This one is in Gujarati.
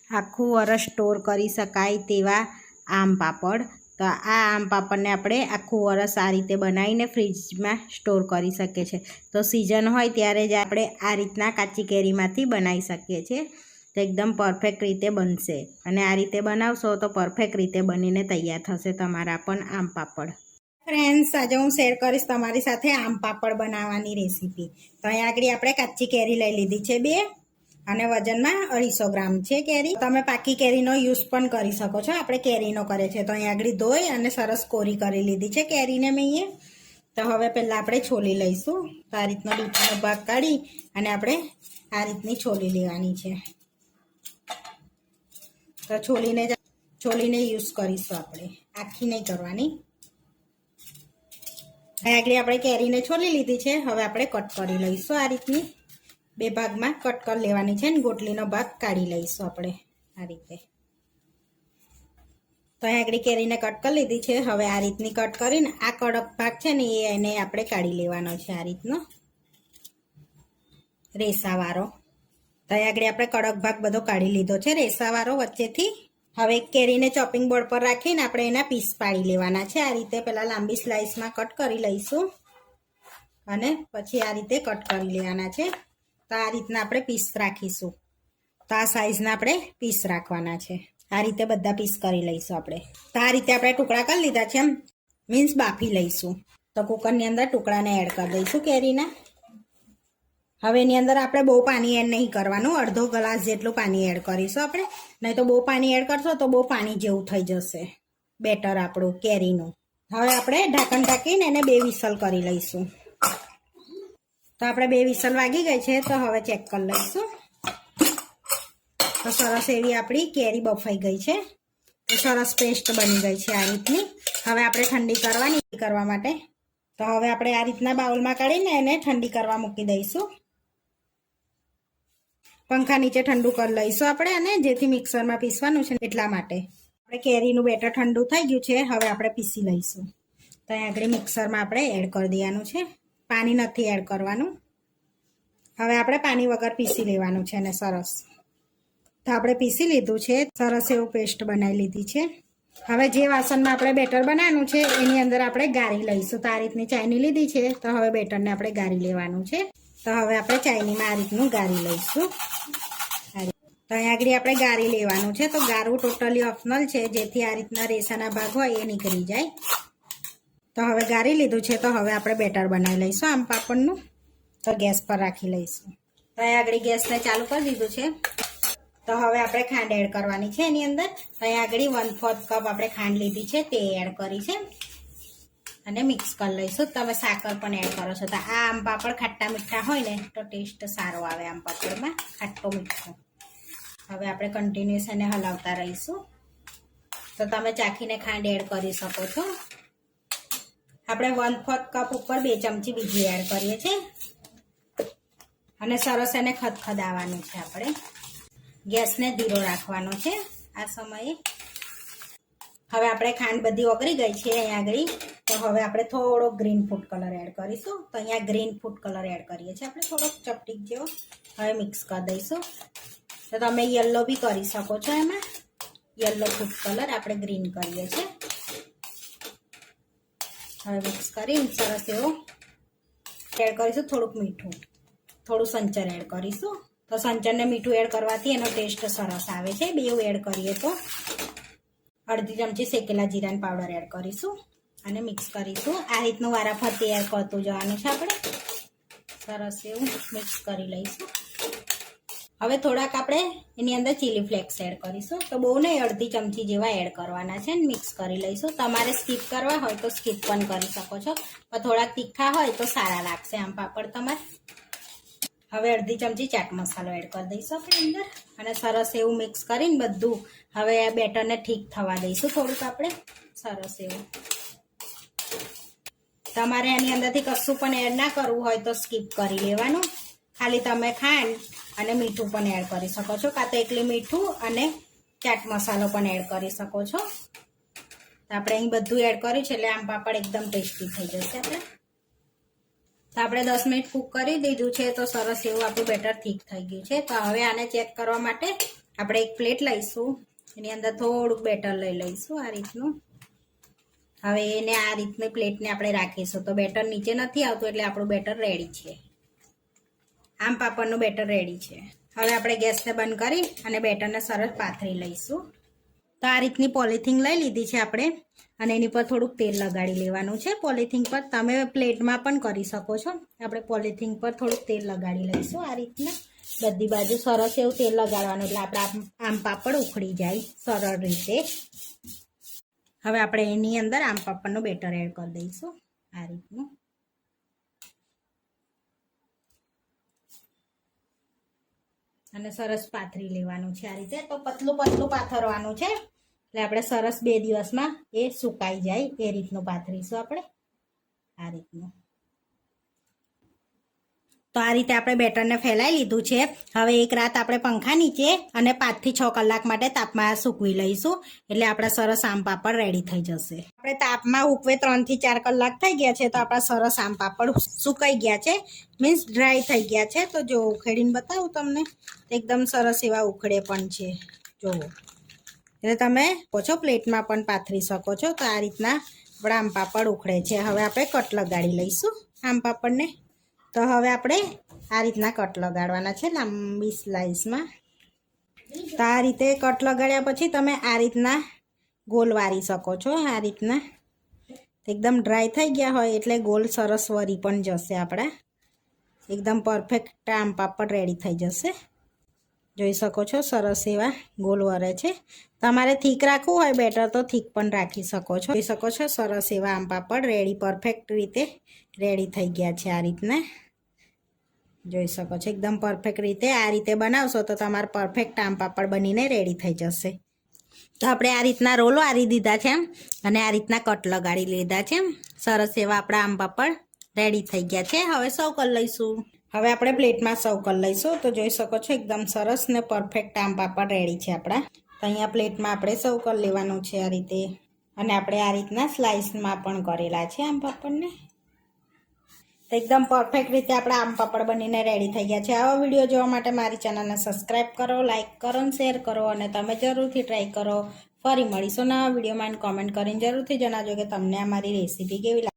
આખું વરસ સ્ટોર કરી શકાય તેવા આમ પાપડ. તો આ આમ પાપડને આપણે આખું વરસ આ રીતે બનાવીને ફ્રીજમાં સ્ટોર કરી શકીએ છીએ. તો સિઝન હોય ત્યારે જ આપણે આ રીતના કાચી કેરીમાંથી બનાવી શકીએ છીએ. તો એકદમ પરફેક્ટ રીતે બનશે અને આ રીતે બનાવશો તો પરફેક્ટ રીતે બનીને તૈયાર થશે તમારા પણ આમ પાપડ. ફ્રેન્ડ્સ, આજે હું શેર કરીશ તમારી સાથે આમ પાપડ બનાવવાની રેસીપી. તો અહીંયા આગળ આપણે કાચી કેરી લઈ લીધી છે 2 અને વજનમાં 250 ગ્રામ છે કેરી. તમે પાકી કેરીનો યુઝ પણ કરી શકો છો. આપણે કેરીનો કરે છે તો અહીંયા આગળ ધોઈ અને સરસ કોરી કરી લીધી છે કેરીને મેં. તો હવે પહેલાં આપણે છોલી લઈશું. તો આ રીતનો ડૂચીનો ભાગ કાઢી અને આપણે આ રીતની છોલી લેવાની છે. તો છોલીને યુઝ કરીશું આપણે, આખી નહીં કરવાની. આગળ આપણે કેરીને છોલી લીધી છે. હવે આપણે કટ કરી લઈશું. આ રીતની 2 ભાગમાં કટ કરી લેવાની છે ને ગોટલીનો ભાગ કાઢી લઈશું આપણે આ રીતે. તો અહીં આગળ કેરીને કટ કરી લીધી છે. હવે આ રીતની કટ કરીને આ કડક ભાગ છે ને એને આપણે કાઢી લેવાનો છે આ રીતનો રેસાવાળો. તો અહીં આગળ આપણે કડક ભાગ બધો કાઢી લીધો છે રેસાવાળો વચ્ચેથી. હવે કેરીને ચોપિંગ બોર્ડ પર રાખીને આપણે એના પીસ પાડી લેવાના છે. આ રીતે પહેલાં લાંબી સ્લાઇસમાં કટ કરી લઈશું અને પછી આ રીતે કટ કરી લેવાના છે. તો આ રીતના આપણે પીસ રાખીશું. તો આ સાઈઝના આપણે પીસ રાખવાના છે. આ રીતે બધા પીસ કરી લઈશું આપણે. તો આ રીતે આપણે ટુકડા કરી લીધા છે, મીન્સ બાફી લઈશું. તો કુકરની અંદર ટુકડાને એડ કરી દઈશું કેરીના. હવે એની અંદર આપણે બહુ પાણી એડ નહીં કરવાનું, અડધો ગ્લાસ જેટલું પાણી એડ કરીશું આપણે. નહીં તો બહુ પાણી એડ કરશો તો બહુ પાણી જેવું થઈ જશે બેટર આપણું કેરીનું. હવે આપણે ઢાંકણ ઢાંકીને એને 2 વિસલ કરી લઈશું. તો આપણે 2 વિસલ વાગી ગઈ છે. તો હવે ચેક કરી લઈશું. તો સરસ એવી આપણી કેરી બફાઈ ગઈ છે. તો સરસ પેસ્ટ બની ગઈ છે આ રીતની. હવે આપણે ઠંડી કરવા માટે તો હવે આપણે આ રીતના બાઉલમાં કાઢીને એને ઠંડી કરવા મૂકી દઈશું. પંખા નીચે ઠંડુ કરી લઈશું આપણે, અને જેથી મિક્સરમાં પીસવાનું છે એટલા માટે. આપણે કેરીનું બેટર ઠંડુ થઈ ગયું છે. હવે આપણે પીસી લઈશું. તો અહીં આગળ મિક્સરમાં આપણે એડ કરી દેવાનું છે. પાણી નથી એડ કરવાનું. હવે આપણે પાણી વગર પીસી લેવાનું છે અને સરસ. તો આપણે પીસી લીધું છે. સરસ એવું પેસ્ટ બનાવી લીધી છે. હવે જે વાસણમાં આપણે બેટર બનાવવાનું છે એની અંદર આપણે ગાળી લઈશું. તો આ રીતની ચાયની લીધી છે. તો હવે બેટરને આપણે ગાળી લેવાનું છે. તો હવે આપણે ચાયનીમાં આ રીતનું ગાળી લઈશું. તો અહીં આગળ આપણે ગાળી લેવાનું છે. તો ગાળવું ટોટલી ઓપ્શનલ છે, જેથી આ રીતના રેસાના ભાગ હોય એ નીકળી જાય. તો હવે ગાળી લીધું છે. તો હવે આપણે બેટર બનાવી લઈશું આમ પાપડનું. તો ગેસ પર રાખી લઈશું. તો અહીં આગળ ગેસને ચાલુ કરી દીધું છે. તો હવે આપણે ખાંડ એડ કરવાની છે એની અંદર. તો અહીં આગળ 1/4 કપ આપણે ખાંડ લીધી છે તે એડ કરી છે અને મિક્સ કરી લઈશું. તમે સાકર પણ એડ કરો છો. તો આ આમ પાપડ ખાટા મીઠા હોય ને તો ટેસ્ટ સારો આવે આમ પાપડમાં, ખાટો મીઠો. હવે આપણે કન્ટિન્યુઅસ એને હલાવતા રહીશું. તો તમે ચાખીને ખાંડ એડ કરી શકો છો. આપણે 1/4 કપ ઉપર 2 ચમચી બીજી એડ કરીએ છીએ અને સરસ એને ખદખદાવવાનું છે. આપણે ગેસને ધીરો રાખવાનો છે આ સમયે. હવે આપણે ખાંડ બધી ઓગળી ગઈ છે અહીંયા આગળ. તો હવે આપણે થોડો ગ્રીન ફૂડ કલર એડ કરીશું. તો અહીંયા ગ્રીન ફૂડ કલર એડ કરીએ છીએ આપણે થોડોક ચપટીક જેવો. હવે મિક્સ કરી દઈશું. તો તમે યલો બી કરી શકો છો. એમાં યલો ફૂડ કલર આપણે ગ્રીન કરીએ છીએ. હવે મિક્સ કરીને સરસ એવો એડ કરીશું. થોડુંક મીઠું, થોડું સંચર એડ કરીશું. તો સંચરને મીઠું એડ કરવાથી એનો ટેસ્ટ સરસ આવે છે. 2 એડ કરીએ તો અડધી ચમચી શેકેલા જીરાનો પાવડર એડ કરીશું અને મિક્સ કરીશું. આ રીતનું વારાફરતી એડ કરતું જવાનું છે આપણે. સરસ એવું મિક્સ કરી લઈશું. હવે થોડાક આપણે એની અંદર ચીલી ફ્લેક્સ એડ કરીશું. તો બહુ નહીં, અડધી ચમચી જેવા એડ કરવાના છે ને મિક્સ કરી લઈશું. તમારે સ્કીપ કરવા હોય તો સ્કીપ પણ કરી શકો છો, પણ થોડાક તીખા હોય તો સારા લાગશે આમ પાપડ તમારે. હવે અડધી ચમચી ચાટ મસાલો એડ કરી દઈશું આપણે અંદર અને સરસ એવું મિક્સ કરીને બધું હવે આ બેટરને ઠીક થવા દઈશું થોડુંક આપણે. સરસ એવું. તમારે આની અંદરથી કશું પણ એડ ના કરવું હોય તો સ્કીપ કરી લેવાનું. ખાલી તમે ખાંડ અને મીઠું પણ એડ કરી શકો છો, કાં તો એકલી મીઠું અને ચાટ મસાલો પણ એડ કરી શકો છો. આપણે અહીં બધું એડ કર્યું છે એટલે આમ પાપડ એકદમ ટેસ્ટી થઈ જશે આપણે. તો આપણે 10 મિનિટ કૂક કરી દીધું છે. તો સરસ એવું આપણું બેટર ઠીક થઈ ગયું છે. તો હવે આને ચેક કરવા માટે આપણે એક પ્લેટ લઈશું, એની અંદર થોડુંક બેટર લઈ લઈશું આ રીતનું. હવે એને આ રીતની પ્લેટને આપણે રાખીશું તો બેટર નીચે નથી આવતું, એટલે આપણું બેટર રેડી છે. આમ પાપડનું બેટર રેડી છે. હવે આપણે ગેસને બંધ કરી અને બેટરને સરસ પાથરી લઈશું. તો આ રીતની પોલિથીન લઈ લીધી છે આપણે, અને એની પર થોડુંક તેલ લગાડી લેવાનું છે. પોલિથીન પર તમે પ્લેટમાં પણ કરી શકો છો. આપણે પોલિથીન પર થોડુંક તેલ લગાડી લઈશું આ રીતના બધી બાજુ. સરસ એવું તેલ લગાડવાનું એટલે આપણે આમ પાપડ ઉખડી જાય સરળ રીતે. હવે આપણે એની અંદર આમ પાપડનું બેટર એડ કરી દઈશું આ રીતનું. અને સરસ પાથરી લેવાનું છે આ રીતે. તો પતલું પતલું પાથરવાનું છે, એટલે આપણે સરસ 2 દિવસમાં એ સુકાઈ જાય એ રીતનું પાથરીશું આપણે આ રીતનું. તો આ રીતે આપણે બેટરને ફેલાઈ લીધું છે. હવે એક રાત આપણે પંખા નીચે અને 5 થી 6 કલાક માટે તાપમાં સૂકવી લઈશું, એટલે આપણા સરસ આમ પાપડ રેડી થઈ જશે. આપણે તાપમાં ઉકવે 3 થી 4 કલાક થઈ ગયા છે, તો આપણા સરસ આમ પાપડ સુકાઈ ગયા છે, મીન્સ ડ્રાય થઈ ગયા છે. તો જો ઉખેડીને બતાવું તમને, એકદમ સરસ એવા ઉખડે પણ છે જુઓ. એટલે તમે ઓછો પ્લેટમાં પણ પાથરી શકો છો. તો આ રીતના આપણા આમ પાપડ ઉખડે છે. હવે આપણે કટ લગાડી લઈશું આમ પાપડને. તો હવે આપણે આ રીતના કટ લગાડવાના છે લાંબી સ્લાઇસમાં. તો આ રીતે કટ લગાડ્યા પછી તમે આ રીતના ગોલ વારી શકો છો. આ રીતના એકદમ ડ્રાય થઈ ગયા હોય એટલે ગોલ સરસ વરી પણ જશે આપણા. એકદમ પરફેક્ટ આમ પાપડ રેડી થઈ જશે. જોઈ શકો છો સરસ એવા ગોલ વરે છે. તમારે થીક રાખવું હોય બેટર તો થીક પણ રાખી શકો છો. જોઈ શકો છો સરસ એવા આમ પાપડ રેડી પરફેક્ટ રીતે રેડી થઈ ગયા છે આ રીતના. જોઈ શકો છો એકદમ પરફેક્ટ રીતે આ રીતે બનાવશો તો તમારા પરફેક્ટ આમ પાપડ બનીને રેડી થઈ જશે. તો આપણે આ રીતના રોલ વારી દીધા છે અને આ રીતના કટ લગાડી લીધા છે. સરસ એવા આપણા આમ પાપડ રેડી થઈ ગયા છે. હવે સર્વ કરી લઈશું. હવે આપણે પ્લેટમાં સર્વ કરી લઈશું. તો જોઈ શકો છો એકદમ સરસ ને પરફેક્ટ આમ પાપડ રેડી છે આપણા. તો અહીંયા પ્લેટમાં આપણે સર્વ કરી લેવાનું છે આ રીતે. અને આપણે આ રીતના સ્લાઇસમાં પણ કરેલા છે આમ પાપડને. તો એકદમ પરફેક્ટ રીતે આપણા આમ પાપડ બનીને રેડી થઈ ગયા છે. આવા વિડીયો જોવા માટે મારી ચેનલને સબસ્ક્રાઈબ કરો, લાઇક કરો અને શેર કરો, અને તમે જરૂરથી ટ્રાય કરો. ફરી મળીશું નવા વિડીયોમાં. કોમેન્ટ કરીને જરૂરથી જણાવજો કે તમને અમારી રેસીપી કેવી લાગે.